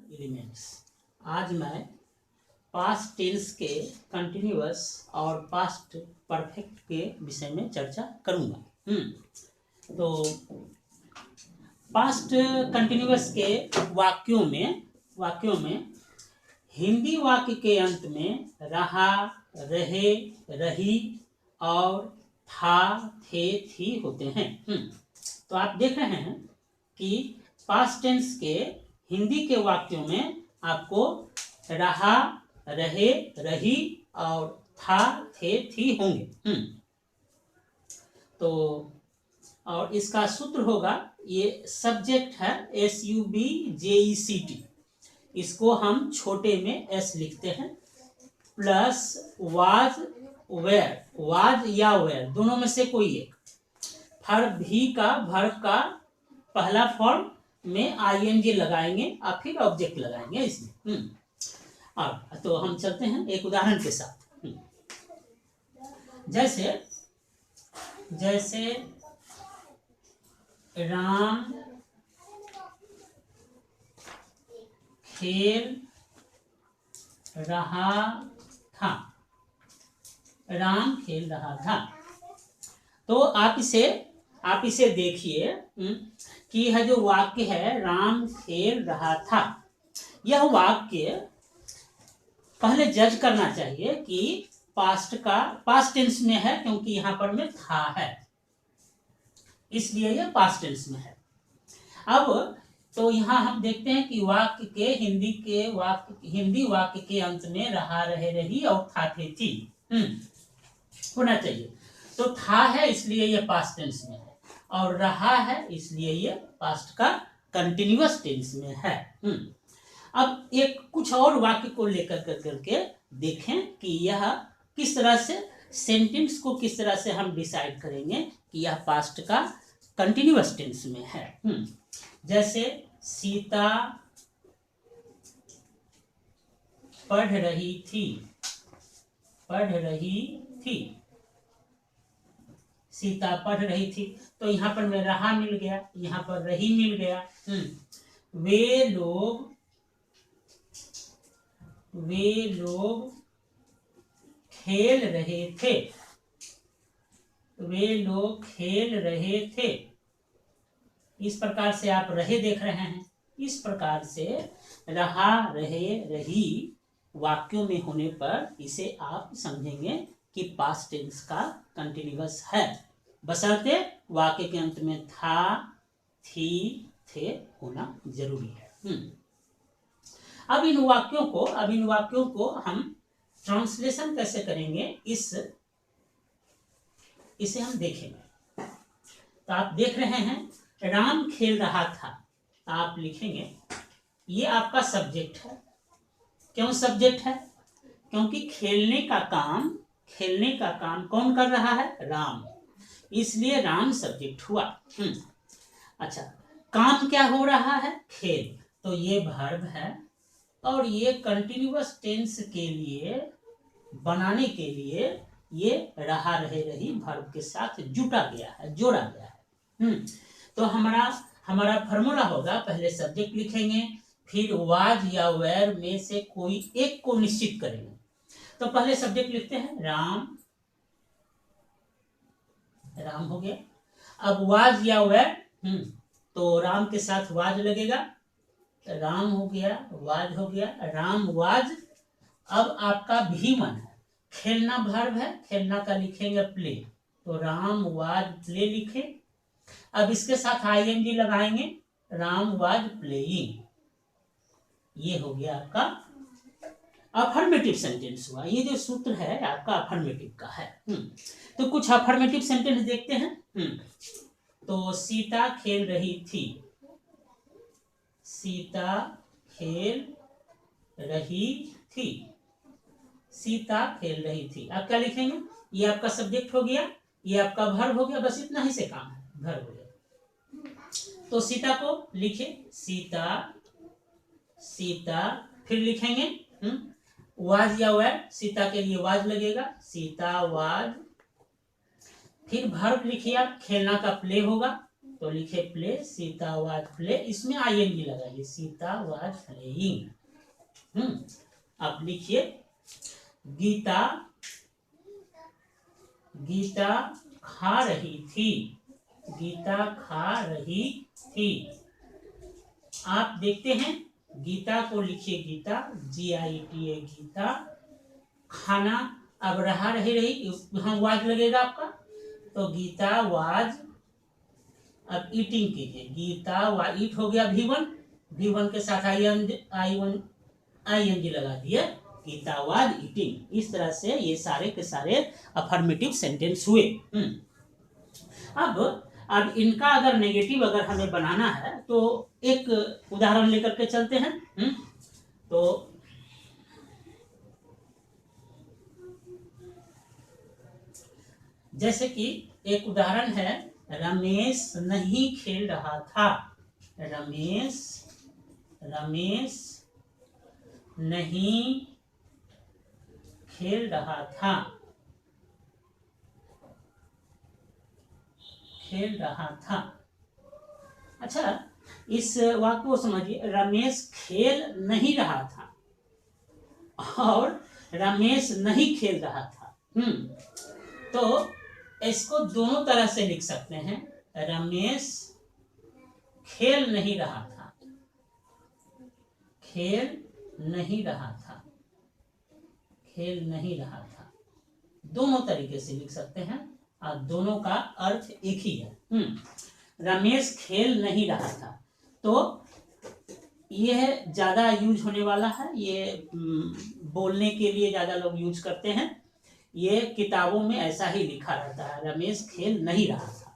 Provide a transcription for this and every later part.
Elements. आज मैं past tense के कंटिन्यूअस और पास्ट परफेक्ट के विषय में चर्चा करूंगा। तो पास्ट कंटिन्यूअस के वाक्यों में हिंदी वाक्य के अंत में रहा, रहे, रही और था, थे, थी होते हैं। तो आप देख रहे हैं कि पास्ट टेंस के हिंदी के वाक्यों में आपको रहा, रहे, रही और था, थे, थी होंगे। तो और इसका सूत्र होगा, ये सब्जेक्ट है SUBJECT, इसको हम छोटे में S लिखते हैं, प्लस वाज, वेयर, वाज या वेयर दोनों में से कोई एक। वर्ब का पहला फॉर्म में ING लगाएंगे और फिर ऑब्जेक्ट लगाएंगे इसमें। अब तो हम चलते हैं एक उदाहरण के साथ। जैसे राम खेल रहा था। राम खेल रहा था। तो आप इसे देखिए कि यह जो वाक्य है राम खेल रहा था, यह वाक्य पहले जज करना चाहिए कि पास्ट टेंस में है, क्योंकि यहां पर में था है, इसलिए यह पास्ट टेंस में है। अब तो यहाँ हम देखते हैं कि हिंदी वाक्य के अंत में रहा, रहे, रही और था, थे, थी होना चाहिए। तो था है इसलिए यह पास्ट टेंस में है, और रहा है इसलिए यह पास्ट का कंटिन्यूअस टेंस में है। अब एक कुछ और वाक्य को लेकर करके देखें कि यह किस तरह से सेंटेंस को किस तरह से हम डिसाइड करेंगे कि यह पास्ट का कंटिन्यूअस टेंस में है। जैसे सीता पढ़ रही थी। सीता पढ़ रही थी, तो यहाँ पर में रहा मिल गया, यहाँ पर रही मिल गया। वे लोग खेल रहे थे। इस प्रकार से आप रहे देख रहे हैं। इस प्रकार से रहा, रहे, रही वाक्यों में होने पर इसे आप समझेंगे कि पास्ट टेंस का कंटिन्यूअस है, बशर्ते वाक्य के अंत में था, थी, थे होना जरूरी है। अब इन वाक्यों को हम ट्रांसलेशन कैसे करेंगे, इसे हम देखेंगे। तो आप देख रहे हैं राम खेल रहा था, आप लिखेंगे ये आपका सब्जेक्ट है। क्यों सब्जेक्ट है? क्योंकि खेलने का काम कौन कर रहा है? राम, इसलिए राम सब्जेक्ट हुआ। अच्छा, काम क्या हो रहा है? खेल, तो ये वर्ब है, और ये कंटिन्यूअस टेंस के लिए बनाने के लिए ये रहा, रहे, रही वर्ब के साथ जोड़ा गया है। तो हमारा फॉर्मूला होगा, पहले सब्जेक्ट लिखेंगे, फिर वाज या वेयर में से कोई एक को निश्चित करेंगे। तो पहले सब्जेक्ट लिखते हैं, राम हो गया। अब वाज या वेयर, तो राम के साथ वाज लगेगा, राम हो गया, वाज हो गया, राम वाज। अब आपका भी मन है, खेलना वर्ब है, खेलना का लिखेंगे प्ले, तो राम वाज प्ले लिखे। अब इसके साथ ING लगाएंगे, राम वाज प्लेइंग। ये हो गया आपका अफर्मेटिव सेंटेंस हुआ। ये जो सूत्र है आपका अफर्मेटिव का है। तो कुछ अफर्मेटिव सेंटेंस देखते हैं। तो सीता खेल रही थी। सीता खेल रही थी। सीता खेल रही थी। आप क्या लिखेंगे? ये आपका सब्जेक्ट हो गया, ये आपका वर्ब हो गया, बस इतना ही से काम है, वर्ब हो गया। तो सीता को लिखे, सीता, फिर लिखेंगे वाज या वेयर, सीता के लिए वाज लगेगा, सीता वाज। फिर वर्ब लिखिए, खेलना का प्ले होगा, तो लिखे प्ले, सीता वाज प्ले, इसमें आईएनजी लगाइए, सीता वाज प्लेइंग। अब लिखिए गीता खा रही थी, गीता खा रही थी। आप देखते हैं गीता को लिखिए गीता, GITA गीता, खाना अब रहा रही, यहाँ वाज लगेगा आपका, तो गीता वाज, अब ईटिंग कीजिए, गीता वा ईट हो गया V1 के साथ ING लगा दिए, गीता वाज ईटिंग। इस तरह से ये सारे के सारे अफर्मेटिव सेंटेंस हुए। अब इनका अगर नेगेटिव अगर हमें बनाना है तो एक उदाहरण लेकर के चलते हैं। तो जैसे कि एक उदाहरण है, रमेश नहीं खेल रहा था, रमेश नहीं खेल रहा था, अच्छा, इस वाक्य को समझिए, रमेश खेल नहीं रहा था और रमेश नहीं खेल रहा था। तो इसको दोनों तरह से लिख सकते हैं, रमेश खेल नहीं रहा था, खेल नहीं रहा था, खेल नहीं रहा था, दोनों तरीके से लिख सकते हैं और दोनों का अर्थ एक ही है। रमेश खेल नहीं रहा था, तो यह ज्यादा यूज होने वाला है, ये बोलने के लिए ज्यादा लोग यूज करते हैं, ये किताबों में ऐसा ही लिखा रहता है, रमेश खेल नहीं रहा था।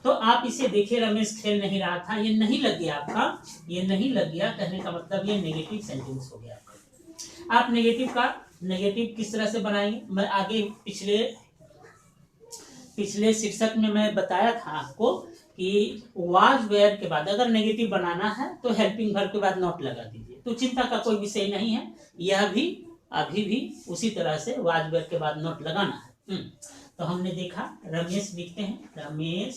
तो आप इसे देखिए, रमेश खेल नहीं रहा था, ये नहीं लग गया आपका, ये नहीं लग गया, कहने का मतलब ये नेगेटिव सेंटेंस हो गया आपका। आप नेगेटिव किस तरह से बनाएंगे, मैं आगे पिछले शीर्षक में मैं बताया था आपको कि वाज वेयर के बाद अगर नेगेटिव बनाना है तो हेल्पिंग वर्ब के बाद नॉट लगा दीजिए, तो चिंता का कोई विषय नहीं है, यह भी अभी भी उसी तरह से वाज वेयर के बाद नॉट लगाना है। तो हमने देखा, रमेश लिखते हैं, रमेश,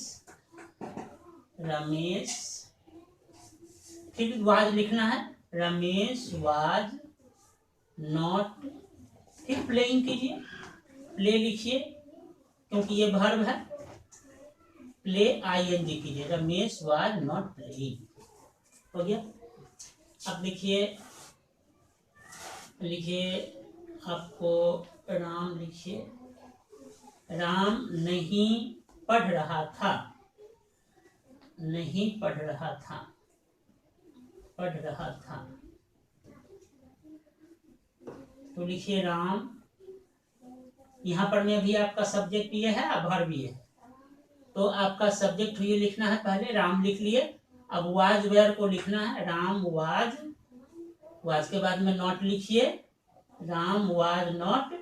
फिर वाज लिखना है, रमेश वाज नॉट, फिर प्लेइंग कीजिए, प्ले लिखिए क्योंकि ये वर्ब है, प्ले ING कीजिए, रमेश वाज नॉट प्लेइंग, हो गया। अब लिखिए आपको राम लिखिए, राम नहीं पढ़ रहा था, नहीं पढ़ रहा था, पढ़ रहा था, तो लिखिए राम, यहाँ पर में भी आपका सब्जेक्ट ये है, वर्ब भी है, तो आपका सब्जेक्ट ये लिखना है, पहले राम लिख लिए, अब वाज वेयर को लिखना है, राम वाज के बाद में नॉट लिखिए, राम वाज नॉट,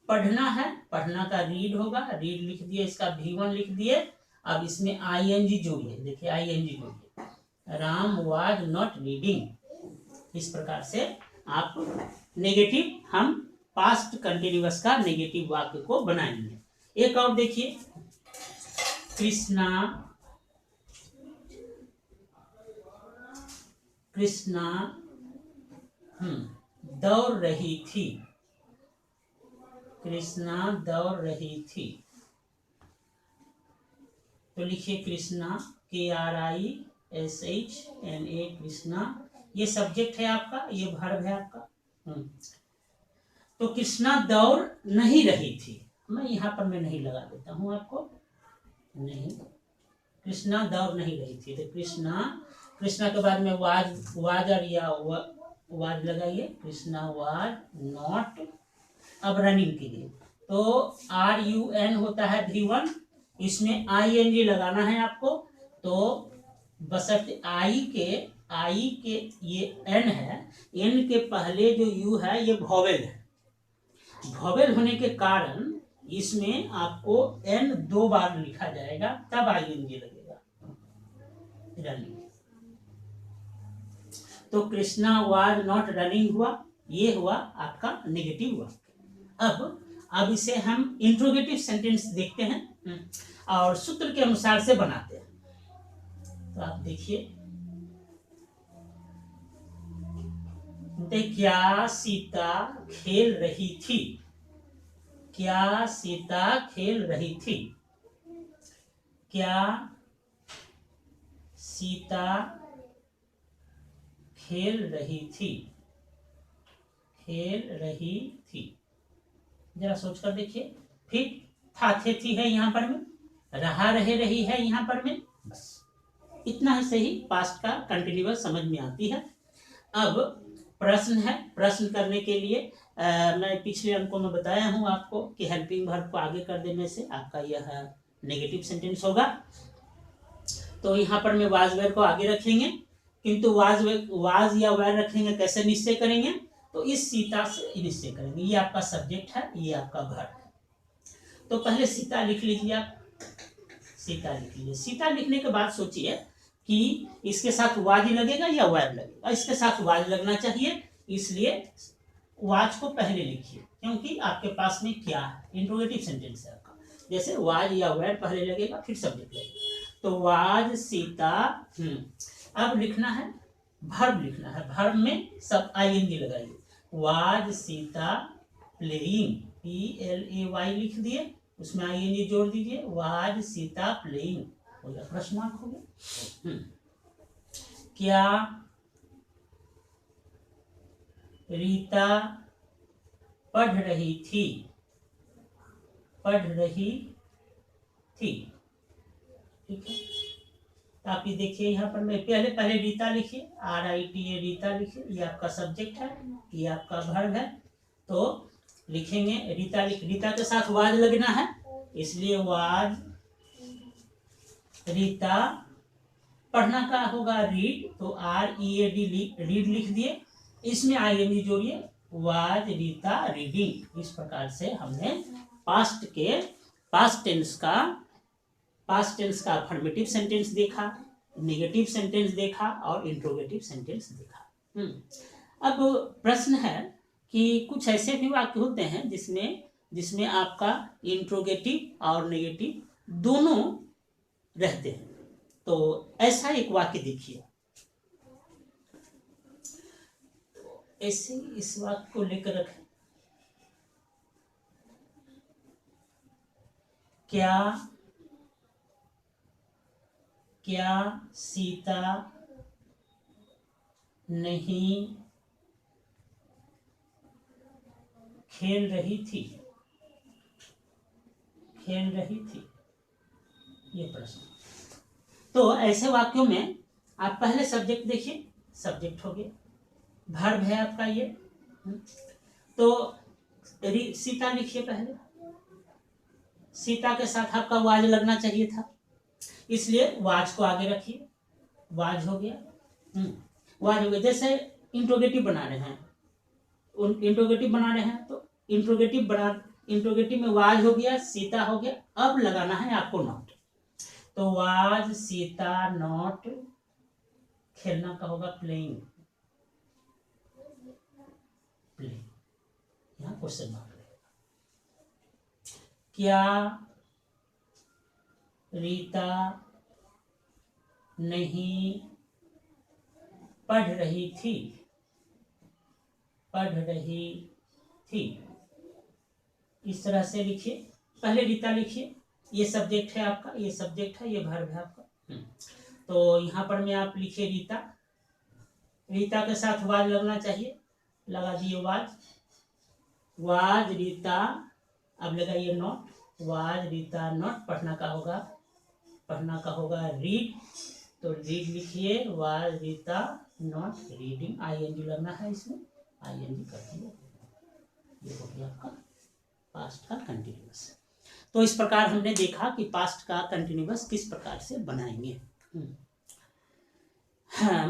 पढ़ना है, पढ़ना का रीड होगा, रीड लिख दिए, इसका V1 लिख दिए, अब इसमें ING जोड़िए, देखिए ING जोड़िए, राम वाज नॉट रीडिंग। इस प्रकार से आप नेगेटिव, हम पास्ट कंटिन्यूअस का नेगेटिव वाक्य को बनाएंगे। एक और देखिए, कृष्णा दौड़ रही थी, कृष्णा दौड़ रही थी, तो लिखिए कृष्णा, KRISHNA, कृष्णा, ये सब्जेक्ट है आपका, ये वर्ब है आपका। तो कृष्णा दौड़ नहीं रही थी, मैं यहाँ पर मैं नहीं लगा देता हूँ आपको, नहीं, कृष्णा दौड़ नहीं रही थी, तो कृष्णा के बाद में वाज या वाज लगाइए, कृष्णा वाज नॉट, अब रनिंग के लिए तो RUN होता है V1, इसमें ING लगाना है आपको, तो बशर्ते आई के ये N है, N के पहले जो U है ये वॉवेल है, वॉवेल होने के कारण इसमें आपको N 2 बार लिखा जाएगा, तब ING लगेगा, रनिंग। तो कृष्णा वाज नॉट रनिंग हुआ, ये हुआ आपका नेगेटिव हुआ। अब इसे हम इंट्रोगेटिव सेंटेंस देखते हैं और सूत्र के अनुसार से बनाते हैं। तो आप देखिए, क्या सीता खेल रही थी, क्या सीता खेल रही थी, क्या सीता खेल रही थी, खेल रही थी। जरा सोचकर देखिए। फिर था थे थी है यहाँ पर में, रहा रहे रही है यहाँ पर में, बस इतना ही सही पास्ट का कंटिन्यूअस समझ में आती है। अब प्रश्न है, प्रश्न करने के लिए मैं पिछले अंकों में बताया हूं आपको कि हेल्पिंग वर्ब को आगे कर देने से आपका यह नेगेटिव सेंटेंस होगा। तो यहाँ पर मैं वाज वेयर को आगे रखेंगे, किंतु वाज या वेयर रखेंगे, कैसे निश्चय करेंगे, तो इस सीता से निश्चय करेंगे। ये आपका सब्जेक्ट है, ये आपका वर्ब है। तो पहले सीता लिख लीजिए आप, सीता लिख लीजिए। सीता लिखने के बाद सोचिए कि इसके साथ वाज लगेगा या वेयर लगेगा। इसके साथ वाज लगना चाहिए, इसलिए वाज को पहले लिखिए, क्योंकि आपके पास में क्या है, इंट्रोगेटिव सेंटेंस है आपका। जैसे वाज या वेयर पहले लगेगा, फिर सब्जेक्ट लगेगा। तो वाज सीता। अब लिखना है वर्ब, लिखना है वर्ब में सब आईएनजी लगाइए। वाज सीता प्लेइंग, PLAY लिख दिए, उसमें आईएनजी जोड़ दीजिए। वाज सीता प्लेइंग हो गया, प्रश्न मार्क हो गया। क्या रीता पढ़ रही थी, पढ़ रही थी, ठीक है। तो आप ये देखिए यहाँ पर मैं पहले रीता लिखिए, RITA रीता लिखिए, ये आपका सब्जेक्ट है, ये आपका वर्ब है। तो लिखेंगे रीता, रीता के साथ वाज लगना है, इसलिए वाज रीता। पढ़ना का होगा रीड, तो READ रीड लिख दिए, इसमें आईएनजी जोड़िए, वाज रीता रीडिंग। इस प्रकार से हमने पास्ट टेंस का अफर्मेटिव सेंटेंस देखा, नेगेटिव सेंटेंस देखा और इंट्रोगेटिव सेंटेंस देखा। अब प्रश्न है कि कुछ ऐसे भी वाक्य होते हैं जिसमें आपका इंट्रोगेटिव और नेगेटिव दोनों रहते हैं। तो ऐसा एक वाक्य देखिए, ऐसे इस वाक्य को लेकर रखें। क्या सीता नहीं खेल रही थी, खेल रही थी, ये प्रश्न। तो ऐसे वाक्यों में आप पहले सब्जेक्ट देखिए, सब्जेक्ट हो गया, वर्ब है आपका ये। तो सीता लिखिए पहले, सीता के साथ आपका वाज लगना चाहिए था, इसलिए वाज को आगे रखिए, वाज हो गया। वाज हो गया। जैसे इंट्रोगेटिव बना रहे हैं, तो इंट्रोगेटिव में वाज हो गया, सीता हो गया। अब लगाना है आपको नॉट, तो वाज सीता नॉट, खेलना का होगा प्लेइंग, प्लेइंग, यहाँ क्वेश्चन मार्क रहेगा। क्या रीता नहीं पढ़ रही थी, पढ़ रही थी, इस तरह से लिखिए। पहले रीता लिखिए, ये सब्जेक्ट है आपका, ये सब्जेक्ट है, ये वर्ब है आपका। तो यहाँ पर में आप लिखिए रीता, रीता के साथ वाज लगना चाहिए, लगा दिए वाज, वाज रीता। अब लगाइए नॉट, वाज रीता नॉट। पढ़ना का होगा रीड, तो रीड लिखिए, was Rita not reading. ING लगना है इसमें, आईएनजी कर दिया, ये हो गया आपका पास्ट का कंटिन्यूअस। तो इस प्रकार हमने देखा कि पास्ट का कंटिन्यूअस किस प्रकार से बनाएंगे। हाँ,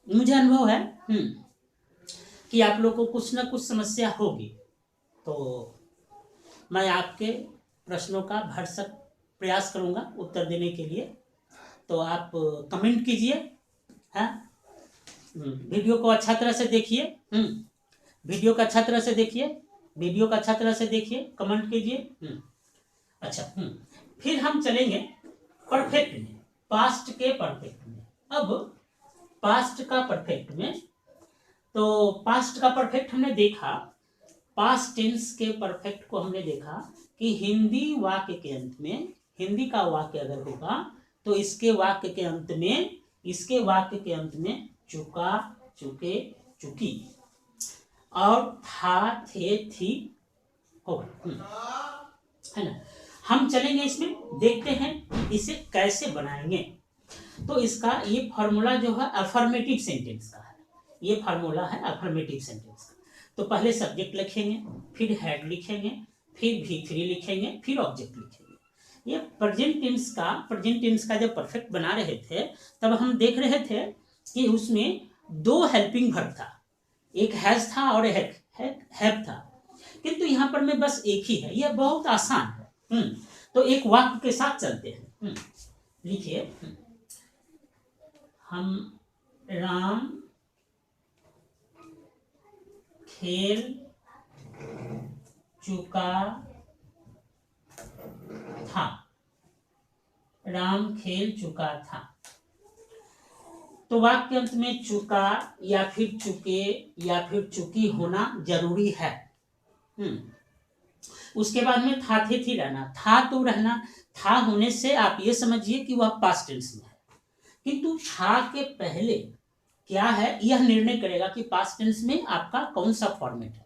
मुझे अनुभव है कि आप लोग को कुछ ना कुछ समस्या होगी, तो मैं आपके प्रश्नों का भरसक प्रयास करूंगा उत्तर देने के लिए। तो आप कमेंट कीजिए, हाँ, वीडियो को अच्छा तरह से देखिए, वीडियो को अच्छा तरह से देखिए, कमेंट कीजिए। अच्छा, फिर हम चलेंगे परफेक्ट में, पास्ट के परफेक्ट में। अब पास्ट का परफेक्ट में, तो पास्ट का परफेक्ट हमने देखा, पास्ट टेंस के परफेक्ट को हमने देखा कि हिंदी वाक्य के अंत में, हिंदी का वाक्य अगर होगा तो इसके वाक्य के अंत में, इसके वाक्य के अंत में चुका, चुके, चुकी और था, थे, थी होगा, है ना। हम चलेंगे इसमें, देखते हैं इसे कैसे बनाएंगे। तो इसका ये फॉर्मूला जो है अफर्मेटिव सेंटेंस का है, ये फार्मूला है अफर्मेटिव सेंटेंस का। तो पहले सब्जेक्ट लिखेंगे, फिर हेड लिखेंगे, फिर V3 लिखेंगे, फिर ऑब्जेक्ट लिखेंगे। ये प्रेजेंट टेंस का जब परफेक्ट बना रहे थे तब हम देख रहे थे कि उसमें दो हेल्पिंग वर्ब था, एक हैज था और एक हैव था, किंतु यहाँ पर में बस एक ही है। यह बहुत आसान है। तो एक वाक्य के साथ चलते हैं। लिखिए, हम राम खेल चुका था, राम खेल चुका था। तो वाक्य अंत में चुका या फिर चुके या फिर चुकी होना जरूरी है। उसके बाद में था, थे, थी रहना, था तो रहना, था होने से आप ये समझिए कि वह पास्ट टेंस में है, किंतु था के पहले क्या है यह निर्णय करेगा कि पास्ट टेंस में आपका कौन सा फॉर्मेट है।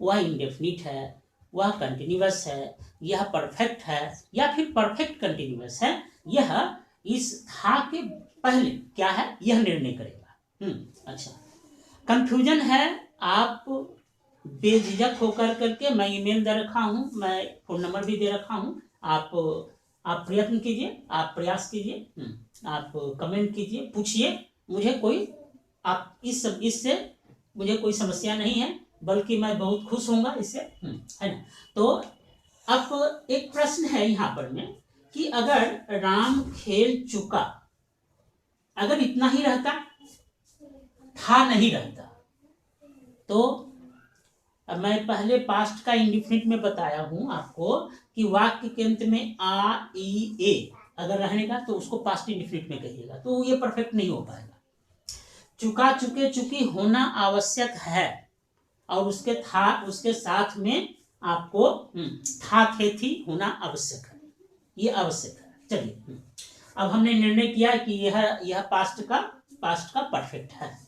वह इंडेफिनिट है, वह कंटिन्यूअस है, यह परफेक्ट है या फिर परफेक्ट कंटिन्यूअस है। यह इस था के पहले क्या है यह निर्णय करेगा। अच्छा, कंफ्यूजन है, आप बेझिझक होकर करके, मैं ईमेल दे रखा हूँ, मैं फोन नंबर भी दे रखा हूँ, आप प्रयत्न कीजिए, आप प्रयास कीजिए, आप कमेंट कीजिए, पूछिए, मुझे कोई आप इससे मुझे कोई समस्या नहीं है, बल्कि मैं बहुत खुश होऊंगा इससे, है ना। तो अब एक प्रश्न है यहाँ पर में कि अगर राम खेल चुका, अगर इतना ही रहता, था नहीं रहता, तो मैं पहले पास्ट का इंडिफिनिट में बताया हूं आपको कि वाक्य के अंत में आ, ई, ए अगर रहेगा तो उसको पास्ट इंडिफिनिट में कहिएगा, तो ये परफेक्ट नहीं हो पाएगा। चुका, चुके, चुकी होना आवश्यक है और उसके साथ में आपको था, थे, थी होना आवश्यक है, ये आवश्यक है। चलिए, अब हमने निर्णय किया कि यह पास्ट का परफेक्ट है।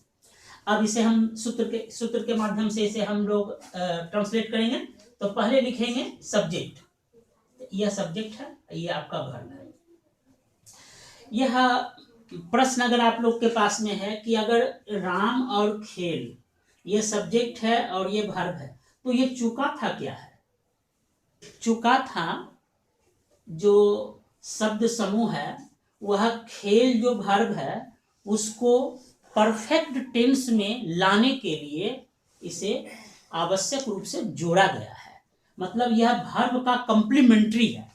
अब इसे हम सूत्र के माध्यम से इसे हम लोग ट्रांसलेट करेंगे। तो पहले लिखेंगे सब्जेक्ट, यह सब्जेक्ट है, ये आपका वर्ब है। यह प्रश्न अगर आप लोग के पास में है कि अगर राम और खेल ये सब्जेक्ट है और ये वर्ब है, तो ये चुका था क्या है? चुका था जो शब्द समूह है, वह खेल जो वर्ब है उसको परफेक्ट टेंस में लाने के लिए इसे आवश्यक रूप से जोड़ा गया है। मतलब यह वर्ब का कॉम्प्लीमेंट्री है।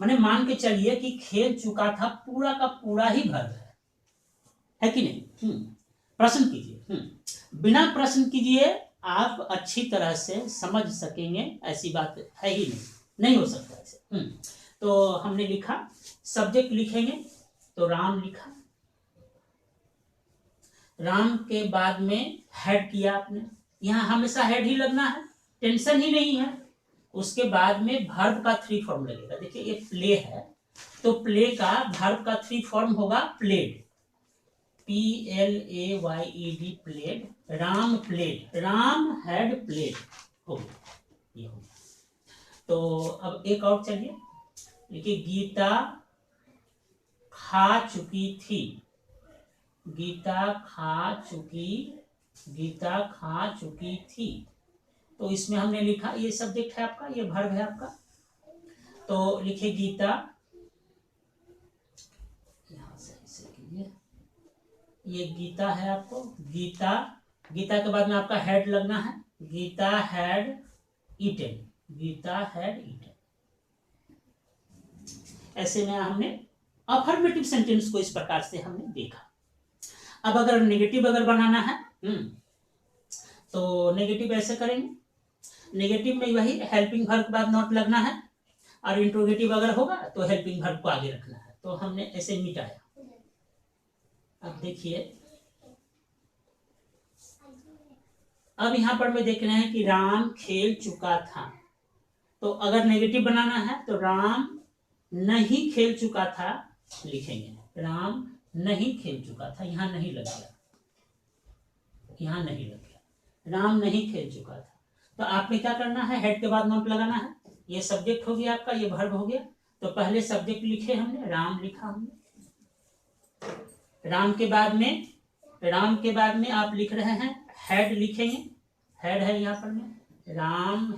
मैंने मान के चलिए कि खेल चुका था पूरा का पूरा ही वर्ब है कि नहीं? प्रश्न कीजिए, बिना प्रश्न कीजिए आप अच्छी तरह से समझ सकेंगे, ऐसी बात है ही नहीं हो सकता ऐसे। तो हमने लिखा, सब्जेक्ट लिखेंगे, तो राम लिखा, राम के बाद में हेड किया आपने, यहाँ हमेशा हेड ही लगना है, टेंशन ही नहीं है। उसके बाद में वर्ब का 3 फॉर्म लगेगा। देखिए ये प्ले है, तो प्ले का वर्ब का 3 फॉर्म होगा played, PLAYED played, Ram played, Ram had played हो गया, ये हो गया। तो अब एक और चलिए, देखिए गीता खा चुकी थी, गीता खा चुकी थी। तो इसमें हमने लिखा, ये सब्जेक्ट है आपका, ये वर्ब है आपका, तो लिखिए गीता, यहां से ऐसे कीजिए, ये गीता है आपको, गीता के बाद में आपका हेड लगना है, Geeta had eaten, Geeta had eaten. ऐसे में हमने अफर्मेटिव सेंटेंस को इस प्रकार से हमने देखा। अब अगर नेगेटिव अगर बनाना है तो नेगेटिव ऐसे करेंगे, नेगेटिव में वही हेल्पिंग वर्ब के बाद नॉट लगना है, और इंट्रोगेटिव अगर होगा तो हेल्पिंग वर्ब को आगे रखना है। तो हमने ऐसे मिटाया। अब देखिए, अब यहाँ पर मैं देख रहे हैं कि राम खेल चुका था, तो अगर नेगेटिव बनाना है तो राम नहीं खेल चुका था लिखेंगे। राम नहीं खेल चुका था, यहाँ नहीं लग गया, यहाँ नहीं लग गया, राम नहीं खेल चुका था। तो आपने क्या करना है, हेड के बाद नॉट लगाना है। ये सब्जेक्ट हो गया आपका, ये वर्ब हो गया। तो पहले सब्जेक्ट लिखे हमने, राम लिखा हमने। राम के बाद में आप लिख रहे हैं हेड लिखेंगे, हेड है यहाँ पर में, राम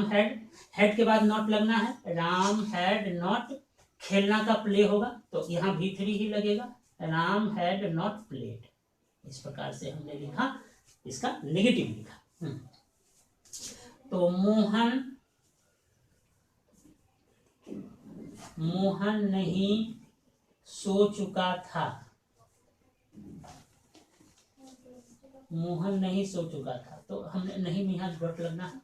हैड, हेड के बाद नॉट लगना है, राम हैड नॉट, खेलना का प्ले होगा तो यहाँ V3 ही लगेगा, राम हैड नॉट प्लेड। इस प्रकार से हमने लिखा, इसका नेगेटिव लिखा। तो मोहन नहीं सो चुका था, मोहन नहीं सो चुका था, तो हमने नहीं में यहाँ डॉट लगना है।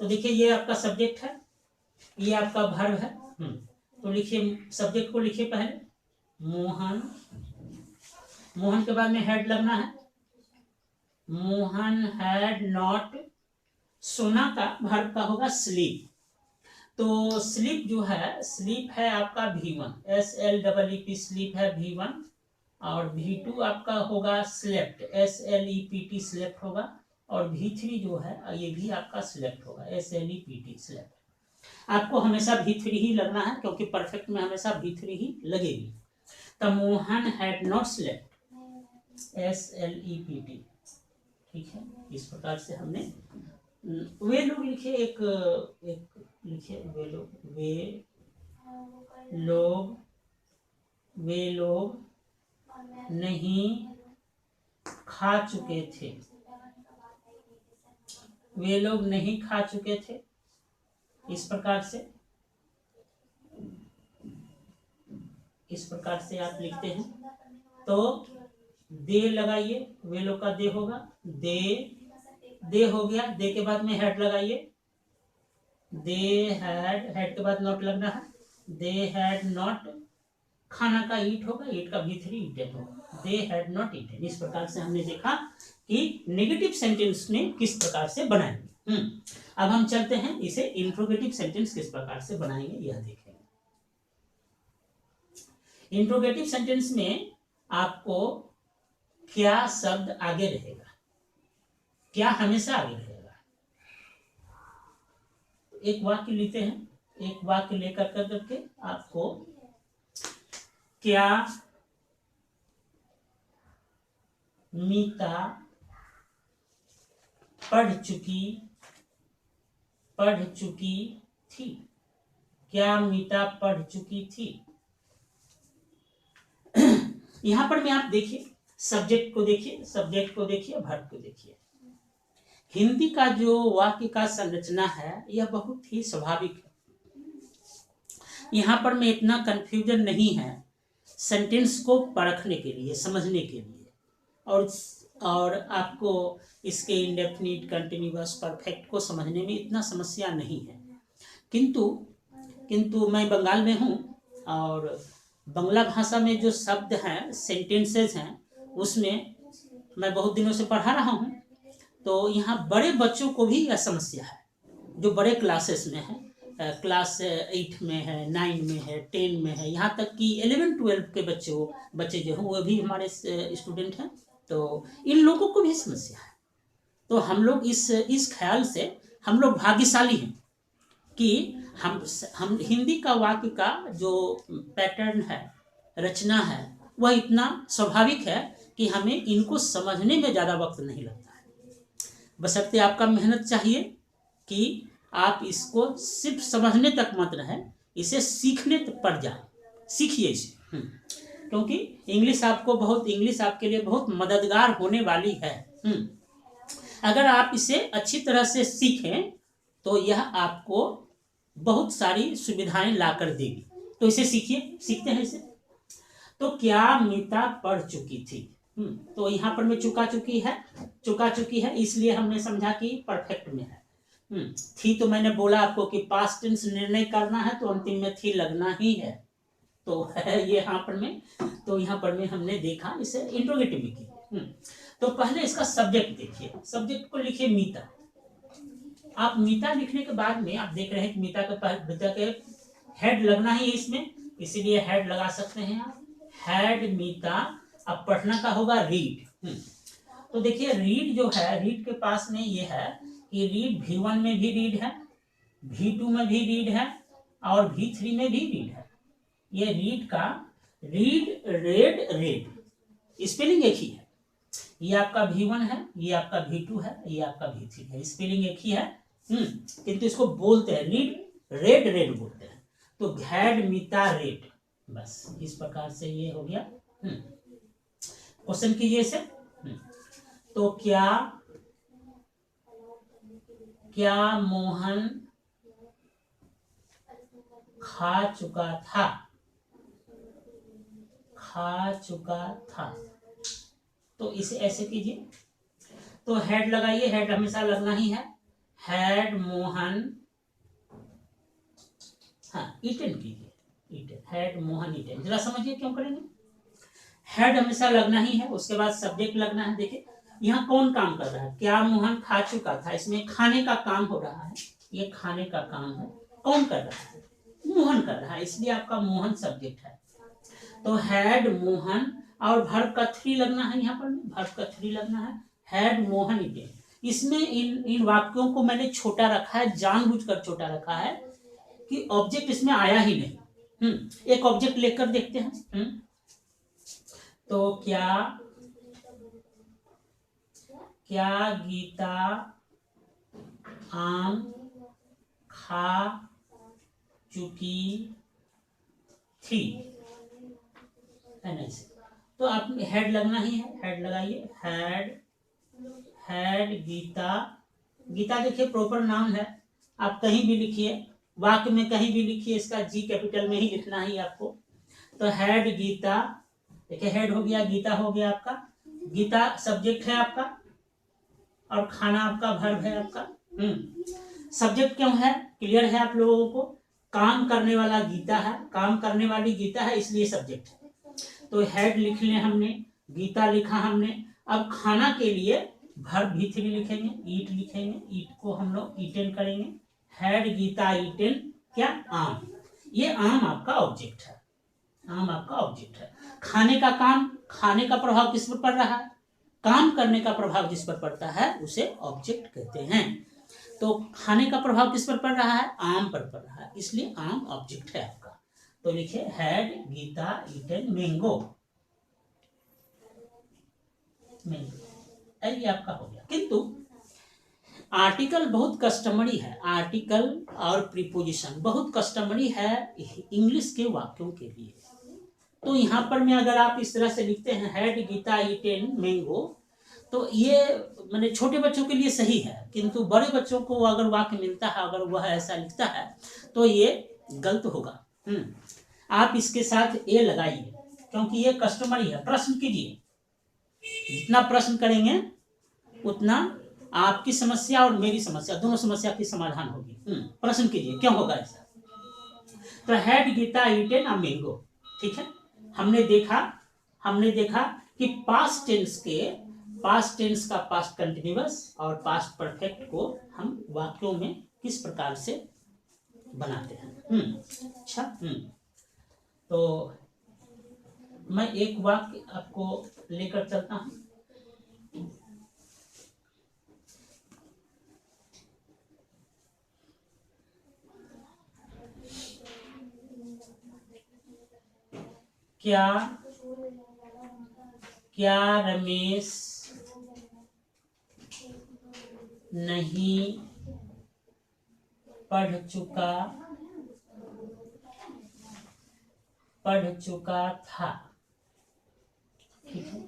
तो देखिए ये आपका सब्जेक्ट है, ये आपका वर्ब है। तो लिखिए, सब्जेक्ट को लिखिए पहले मोहन, मोहन के बाद में हेड लगना है, मोहन हैड नॉट, सोना का वर्ब का होगा स्लीप। तो स्लीप जो है, स्लीप है आपका V1, SLEEP स्लीप है V1, और V2 आपका होगा स्लेप्ट, SLEPT स्लेप्ट होगा, और V3 जो है ये भी आपका स्लेप्ट होगा, SLEPT स्लेप्ट। आपको हमेशा V3 ही लगना है, क्योंकि परफेक्ट में हमेशा V3 ही लगेगी। तो Mohan had not slept, SLEPT, ठीक है। इस प्रकार से हमने वे लोग लिखे, एक लिखे वे लोग नहीं खा चुके थे, वे लोग नहीं खा चुके थे। इस प्रकार से आप लिखते हैं। तो दे लगाइए, वे लोग का दे होगा, दे हो गया, दे के बाद में हेड लगाइए, दे हैड, हेड के बाद नॉट लगना है, दे हैड नॉट, खाना का ईट होगा, ईट का V3 ईटेन होगा, दे हैड नॉट ईटेन। इस प्रकार से हमने देखा कि नेगेटिव सेंटेंस में किस प्रकार से बनाएंगे। अब हम चलते हैं इसे इंट्रोगेटिव सेंटेंस किस प्रकार से बनाएंगे यह देखेंगे। इंट्रोगेटिव सेंटेंस में आपको क्या शब्द आगे रहेगा, क्या हमेशा आगे रहेगा। एक वाक्य लेते हैं, एक वाक्य लेकर करके आपको क्या मीता पढ़ चुकी थी, क्या मीता पढ़ चुकी थी। यहां पर में आप देखिए, सब्जेक्ट को देखिए, वर्ब को देखिए। हिंदी का जो वाक्य का संरचना है यह बहुत ही स्वाभाविक है, यहाँ पर में इतना कंफ्यूजन नहीं है सेंटेंस को परखने के लिए, समझने के लिए, और आपको इसके इंडेफिनिट, कंटिन्यूअस, परफेक्ट को समझने में इतना समस्या नहीं है। किंतु मैं बंगाल में हूँ, और बंगला भाषा में जो शब्द हैं, सेंटेंसेस हैं, उसमें मैं बहुत दिनों से पढ़ा रहा हूँ। तो यहाँ बड़े बच्चों को भी यह समस्या है, जो बड़े क्लासेस में है, क्लास 8 में है, 9 में है, 10 में है, यहाँ तक कि 11-12 के बच्चे जो हैं वो भी हमारे स्टूडेंट हैं। तो इन लोगों को भी समस्या है। तो हम लोग इस ख्याल से हम लोग भाग्यशाली हैं कि हम हिंदी का वाक्य का जो पैटर्न है, रचना है, वह इतना स्वाभाविक है कि हमें इनको समझने में ज़्यादा वक्त नहीं लगता है। बशर्ते आपका मेहनत चाहिए कि आप इसको सिर्फ समझने तक मत रहें, इसे सीखने पर जाए, सीखिए इसे। क्योंकि इंग्लिश आपके लिए बहुत मददगार होने वाली है। अगर आप इसे अच्छी तरह से सीखें तो यह आपको बहुत सारी सुविधाएं ला कर देगी। तो इसे सीखिए, सीखते हैं इसे। तो क्या मीता पढ़ चुकी थी, तो यहाँ पर में चुका चुकी है, इसलिए हमने समझा कि परफेक्ट में है। थी तो मैंने बोला आपको कि पास्ट टेंस निर्णय करना है तो अंतिम में थी लगना ही है। तो है ये यहाँ पर में, तो यहाँ पर में हमने देखा इसे इंट्रोगेटिव लिखिए। तो पहले इसका सब्जेक्ट देखिए, सब्जेक्ट को लिखिए मीता। आप मीता लिखने के बाद में आप देख रहे हैं कि मीता के हेड लगना ही है इसमें, इसीलिए हेड लगा सकते हैं आप, हेड मीता। अब पढ़ना का होगा रीड। तो देखिए रीड जो है, रीड के पास में ये है कि रीड V1 में भी रीड है, V2 में भी रीड है और V3 में भी रीड है। ये रीड का रीड रेड रेड स्पेलिंग एक ही है। ये आपका V1 है, ये आपका V2 है, ये आपका V3 है, स्पेलिंग एक ही है। किंतु इसको बोलते हैं रीड रेड रेड बोलते हैं। तो घैड मीता रेड, बस इस प्रकार से ये हो गया। क्वेश्चन कीजिए इसे। तो क्या मोहन खा चुका था। तो इसे ऐसे कीजिए। तो हेड लगाइए, हेड हमेशा लगना ही है। हेड मोहन, हाँ ईटन कीजिए, ईटन, हेड मोहन ईटन। जरा समझिए क्यों करेंगे। हेड हमेशा लगना ही है, उसके बाद सब्जेक्ट लगना है। देखिए यहाँ कौन काम कर रहा है, क्या मोहन खा चुका था, इसमें खाने का काम हो रहा है, ये खाने का काम है। कौन कर रहा है, मोहन कर रहा है, इसलिए आपका मोहन सब्जेक्ट है। तो हेड मोहन और वर्ब का थ्री लगना है, यहाँ पर वर्ब का थ्री लगना है, हेड मोहन ईटेन। इसमें इन वाक्यों को मैंने छोटा रखा है, जानबूझकर छोटा रखा है कि ऑब्जेक्ट इसमें आया ही नहीं। एक ऑब्जेक्ट लेकर देखते हैं। तो क्या गीता आम खा चुकी थी, है ना। इसे तो आप हेड लगना ही है, हेड लगाइए, हेड गीता। गीता देखिए प्रॉपर नाम है, आप कहीं भी लिखिए, वाक्य में कहीं भी लिखिए, इसका जी कैपिटल में ही लिखना ही आपको। तो हेड गीता, देखिए हेड हो गया, गीता हो गया आपका, गीता सब्जेक्ट है आपका और खाना आपका वर्ब है आपका। सब्जेक्ट क्यों है, क्लियर है आप लोगों को, काम करने वाला गीता है, काम करने वाली गीता है, इसलिए सब्जेक्ट है। तो हेड लिख लें हमने, गीता लिखा हमने। अब खाना के लिए वर्ब V3 लिखेंगे, ईट लिखेंगे, ईट को हम लोग ईटेन करेंगे। हेड गीता ईटेन क्या, आम। ये आम आपका ऑब्जेक्ट है, आम आपका ऑब्जेक्ट है। खाने का काम, खाने का प्रभाव किस पर पड़ रहा है, काम करने का प्रभाव जिस पर पड़ता है उसे ऑब्जेक्ट कहते हैं। तो खाने का प्रभाव किस पर पड़ रहा है, आम पर पड़ रहा है, इसलिए आम ऑब्जेक्ट है आपका। तो लिखिए had Geeta eaten mango, mango, ये आपका हो गया। किंतु आर्टिकल बहुत कस्टमरी है, आर्टिकल और प्रीपोजिशन बहुत कस्टमरी है इंग्लिश के वाक्यों के लिए। तो यहाँ पर में अगर आप इस तरह से लिखते हैं हेड गीता ईटेन मैंगो, तो ये मैंने छोटे बच्चों के लिए सही है, किंतु बड़े बच्चों को अगर वाक्य मिलता है, अगर वह ऐसा लिखता है तो ये गलत होगा। आप इसके साथ ए लगाइए, क्योंकि ये कस्टमरी है। प्रश्न कीजिए, जितना प्रश्न करेंगे उतना आपकी समस्या और मेरी समस्या, दोनों समस्या की समाधान होगी। प्रश्न कीजिए क्यों होगा ऐसा। तो had Geeta eaten a mango, ठीक है। हमने देखा कि पास्ट टेंस का पास्ट कंटिन्यूअस और पास्ट परफेक्ट को हम वाक्यों में किस प्रकार से बनाते हैं। अच्छा, तो मैं एक वाक्य आपको लेकर चलता हूं। क्या रमेश नहीं पढ़ चुका था, ठीक है।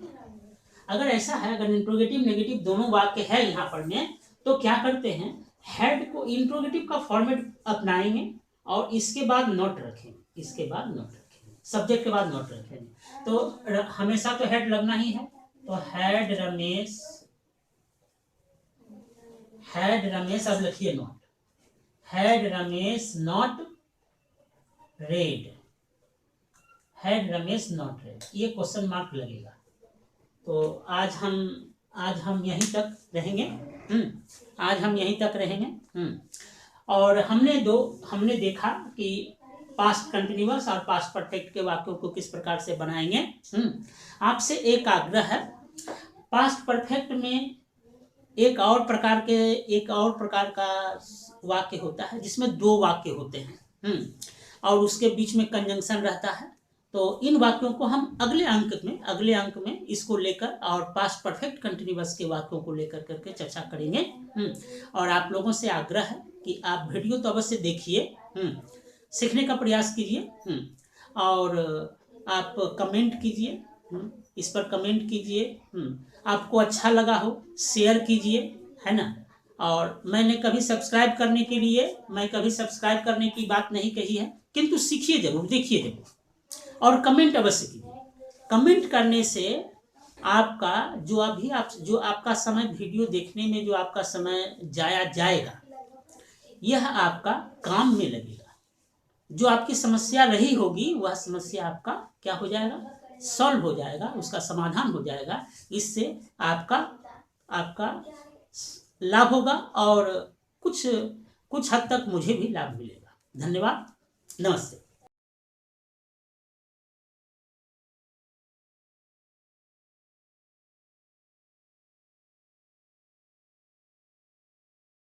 अगर ऐसा है, अगर इंट्रोगेटिव नेगेटिव दोनों वाक्य है यहाँ पर में, तो क्या करते हैं, हेड को इंट्रोगेटिव का फॉर्मेट अपनाएंगे और इसके बाद नोट रखेंगे, सब्जेक्ट के बाद नोट रखेंगे। तो हमेशा तो हेड लगना ही है। तो हेड रमेश, अब लिखिए note, head Ramesh not red, had Ramesh not red, ये क्वेश्चन मार्क लगेगा। तो आज हम यहीं तक रहेंगे। आज हम यहीं तक रहेंगे। और हमने देखा कि पास्ट कंटिन्यूअस और पास्ट परफेक्ट के वाक्यों को किस प्रकार से बनाएंगे। आपसे एक आग्रह है, पास्ट परफेक्ट में एक और प्रकार का वाक्य होता है जिसमें 2 वाक्य होते हैं और उसके बीच में कंजंक्शन रहता है। तो इन वाक्यों को हम अगले अंक में इसको लेकर और पास्ट परफेक्ट कंटिन्यूअस के वाक्यों को लेकर करके चर्चा करेंगे। और आप लोगों से आग्रह है कि आप वीडियो तो अवश्य देखिए, सीखने का प्रयास कीजिए और आप कमेंट कीजिए, इस पर कमेंट कीजिए। आपको अच्छा लगा हो शेयर कीजिए, है ना। और मैं कभी सब्सक्राइब करने की बात नहीं कही है, किंतु सीखिए जरूर, देखिए जरूर और कमेंट अवश्य कीजिए। कमेंट करने से आपका जो आपका समय वीडियो देखने में जो आपका समय जाया जाएगा, यह आपका काम में लगेगा। जो आपकी समस्या रही होगी वह समस्या आपका क्या हो जाएगा, सॉल्व हो जाएगा, उसका समाधान हो जाएगा। इससे आपका लाभ होगा और कुछ हद तक मुझे भी लाभ मिलेगा। धन्यवाद, नमस्ते।